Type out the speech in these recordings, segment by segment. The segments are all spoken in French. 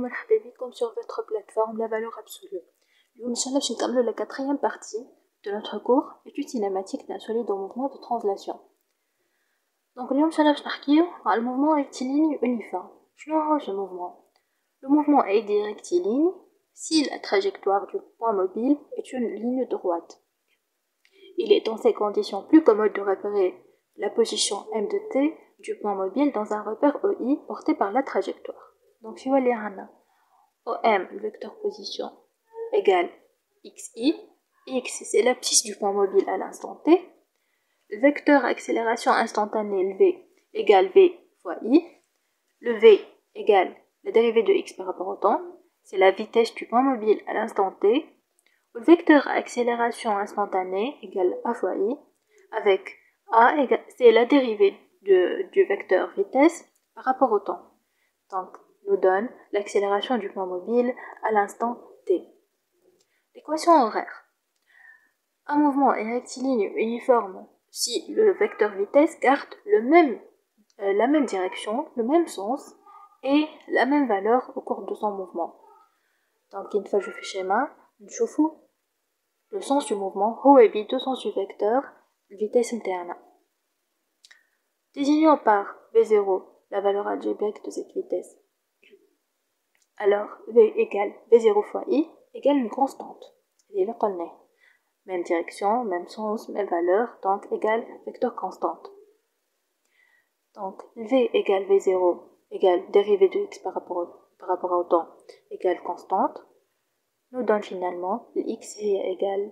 ومرحبا بكم sur votre plateforme La Valeur Absolue. اليوم إن شاء الله باش نكملو la quatrième partie de notre cours étude cinématique d'un solide en mouvement de translation. Donc اليوم إن شاء الله باش نحكيو على الموفمون rectiligne uniforme. شنو هو ce mouvement? Le mouvement est dit rectiligne si la trajectoire du point mobile est une ligne droite. Il est dans ces conditions plus commode de repérer la position M de t du point mobile dans un repère OI porté par la trajectoire. Donc si vous voyez OM, le vecteur position, égale XI. X, c'est l'abscisse du point mobile à l'instant T. Le vecteur accélération instantanée, le V, égale V fois I. Le V égale la dérivée de X par rapport au temps. C'est la vitesse du point mobile à l'instant T. Le vecteur accélération instantanée égale A fois I. Avec A, c'est la dérivée du vecteur vitesse par rapport au temps. Donc, nous donne l'accélération du point mobile à l'instant T. L'équation horaire. Un mouvement est rectiligne uniforme si le vecteur vitesse garde la même direction, le même sens et la même valeur au cours de son mouvement. Donc, une fois que je fais schéma, je fous le sens du mouvement, هو يبيد le sens du vecteur, vitesse interne. Désignons par V0 la valeur algébrique de cette vitesse. Alors, V égale V0 fois I égale une constante. Et le connaît. Même direction, même sens, même valeur, donc égale vecteur constante. Donc, V égale V0 égale dérivée de X par rapport au temps égale constante. Nous donne finalement X égale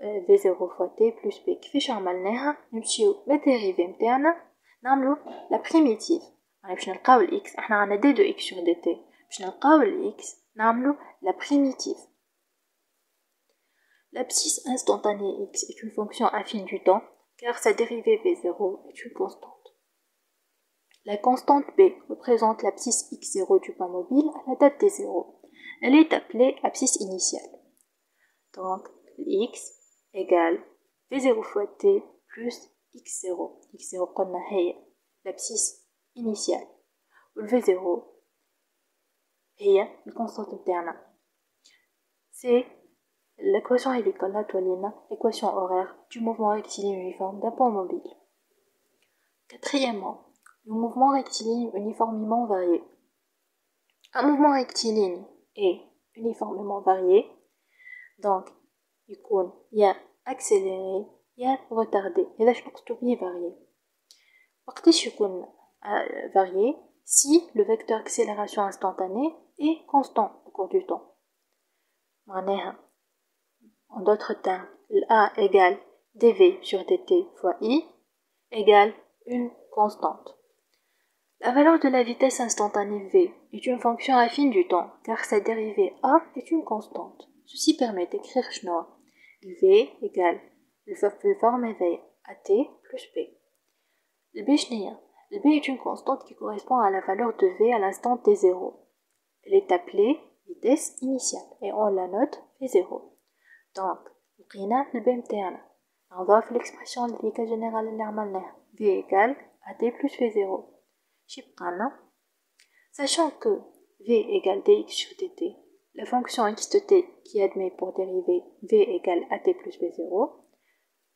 V0 fois T plus P. كيفاش عملناها؟ نمشيو بالدérivée نتاعنا نعملو la primitive. باش نلقاو ال X، احنا عندنا D de X sur dt. باش نلقاو ال X نعملو la primitive. L'abscisse instantanée X est une fonction affine du temps car sa dérivée V0 est une constante. La constante B représente l'abscisse X0 du point mobile à la date T0. Elle est appelée abscisse initiale. Donc, X égale V0 fois T plus X0. X0 قلنا هي l'abscisse initiale. Le V0 هي الconstante interne. C'est l'équation l'équation horaire du mouvement rectiligne uniforme d'un point mobile. Quatrièmement, le mouvement rectiligne uniformément varié. Un mouvement rectiligne est uniformément varié, donc il y a accéléré, il y a retardé. Et là, je pense que c'est varié. وقتاش يكون varié si le vecteur accélération instantanée est constant au cours du temps. معناها en d'autres termes, A égale dv sur dt fois I égale une constante. La valeur de la vitesse instantanée V est une fonction affine du temps car sa dérivée A est une constante. Ceci permet d'écrire V égale le forme V AT plus P. Le B est une constante qui correspond à la valeur de V à l'instant T0. Elle est appelée vitesse initiale et on la note V0. Donc, لقينا الب نتاعنا نضاف l'expression اللي générale اللي عملناها V égale AT plus V0. شي بقالنا sachant que V égale dx sur dt, la fonction x de t qui admet pour dériver V égale AT plus V0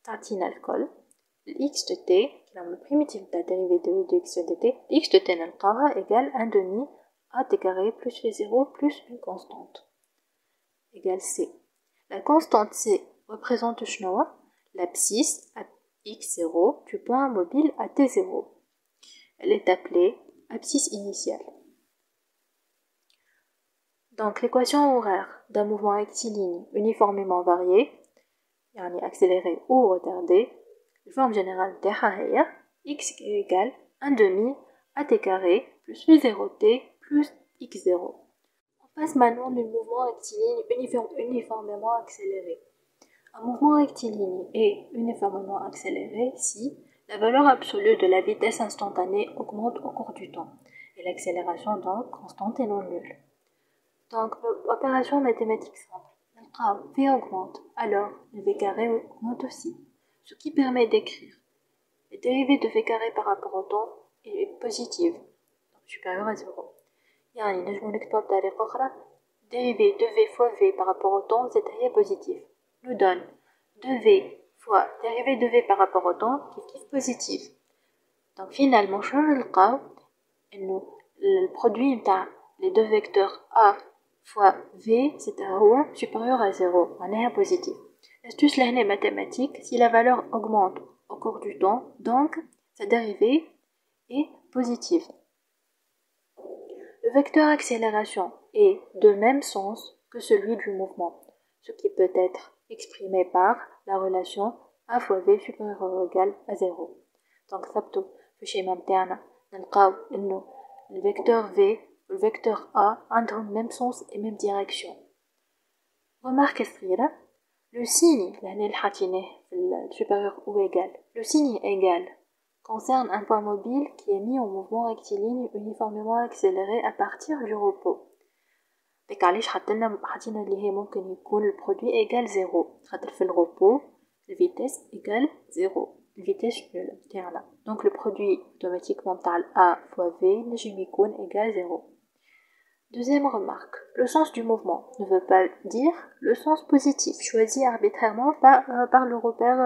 تعطينا الكل x de t qui est le primitif de la dérivée de V de x sur dt, x de t نلقاوها égale 1 demi AT carré plus V0 plus une constante égale C. La constante C représente l'abscisse à x0 du point mobile à t0. Elle est appelée abscisse initiale. Donc l'équation horaire d'un mouvement rectiligne uniformément varié, يعني accéléré ou retardé, la forme générale de x égale 1 demi at carré plus v0t plus x0. On passe maintenant du mouvement rectiligne uniformément accéléré. Un mouvement rectiligne est uniformément accéléré si la valeur absolue de la vitesse instantanée augmente au cours du temps et l'accélération donc constante et non nulle. Donc l'opération mathématique simple, V augmente, alors le V carré augmente aussi, ce qui permet d'écrire la dérivée de V carré par rapport au temps est positive, donc supérieure à 0. Il يعني نجمو نكتبو بطريقة أخرى dérivé de v fois v par rapport au temps c'est هي positif nous donne 2v fois dérivé de v par rapport au temps qui est positif. Donc finalement شنو نلقاو إنه البرودوي نتاع les deux vecteurs a fois v c'est هو supérieur à 0 معناها positif. L'astuce là est mathématique, si la valeur augmente au cours du temps, donc sa dérivée est positive. Le vecteur accélération est de même sens que celui du mouvement, ce qui peut être exprimé par la relation a fois v supérieur ou égal à 0. Donc ثبتوا في الشيما متاعنا نلقاو إنه le vecteur v et le vecteur a عندهم même sens et même direction. Remarque صغيرة le signe لهنا اللي حاطينه في supérieur ou égal le signe égal concerne un point mobile qui est mis en mouvement rectiligne uniformément accéléré à partir du repos. ديك علاش حطينا اللي هي ممكن يكون البرودوي égal 0 خاطر في الريبو الفيتيس égal 0 الفيتيس نول تاعنا دونك لو برودوي اوتوماتيكمون تاع a fois v نجم يكون égal 0. Deuxième remarque, le sens du mouvement ne veut pas dire le sens positif choisi arbitrairement par le repère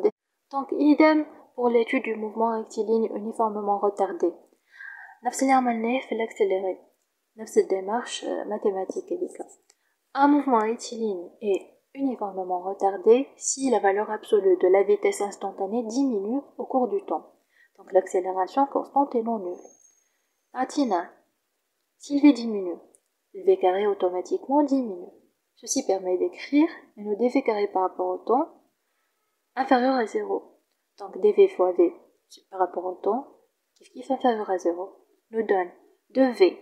des... Donc idem pour l'étude du mouvement rectiligne uniformément retardé. نفس اللي عملناه في l'accéléré, نفس démarche mathématique هذيك. Un mouvement rectiligne est uniformément retardé si la valeur absolue de la vitesse instantanée diminue au cours du temps. Donc l'accélération constante est non nulle. Atina, si le v diminue, le v carré automatiquement diminue. Ceci permet d'écrire une dv carré par rapport au temps inférieur à 0. Donc dv fois v par rapport au temps qui est inférieur à 0 nous donne 2v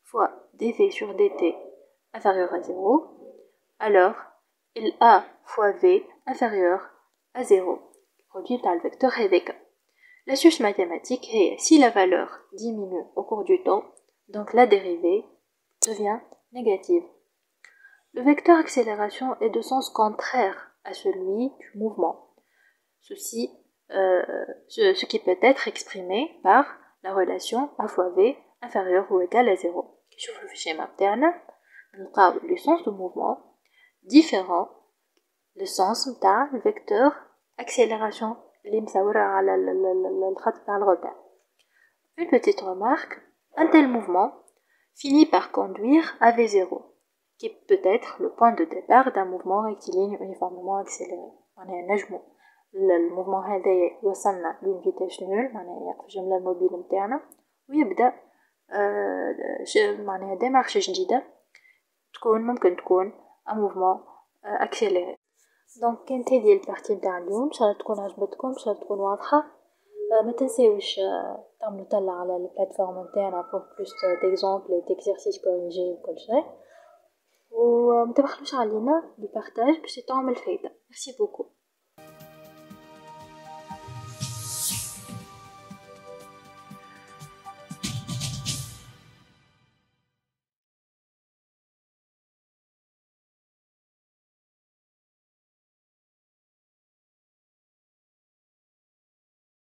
fois dv sur dt inférieur à 0. Alors il a fois v inférieur à 0. Produit par le vecteur avec. L'astuce mathématique est si la valeur diminue au cours du temps, donc la dérivée devient négative. Le vecteur accélération est de sens contraire à celui du mouvement. Ce qui peut être exprimé par la relation a fois v inférieur ou égal à 0. Je vous le schéma interne. Le sens du mouvement différent le sens de le vecteur accélération. Une petite remarque, un tel mouvement finit par conduire à V0, qui peut être le point de départ d'un mouvement rectiligne uniformément accéléré. Le mouvement هذا يوصلنا لune vitesse nulle معناها يقف جملة الموبيل متاعنا ويبدأ معناها démarche جديدة ممكن تكون un mouvement accéléré. دونك كانت هذه البارتي نتاع اليوم ان شاء الله تكون عجبتكم ان شاء الله تكون واضحه ما تنساوش تعملوا طلع على البلاتفورم نتاعنا pour plus d'exemples et d'exercices corrigés وكل شيء وما تبخلوش علينا بالبارتاج باش تعمل فايده. Merci beaucoup.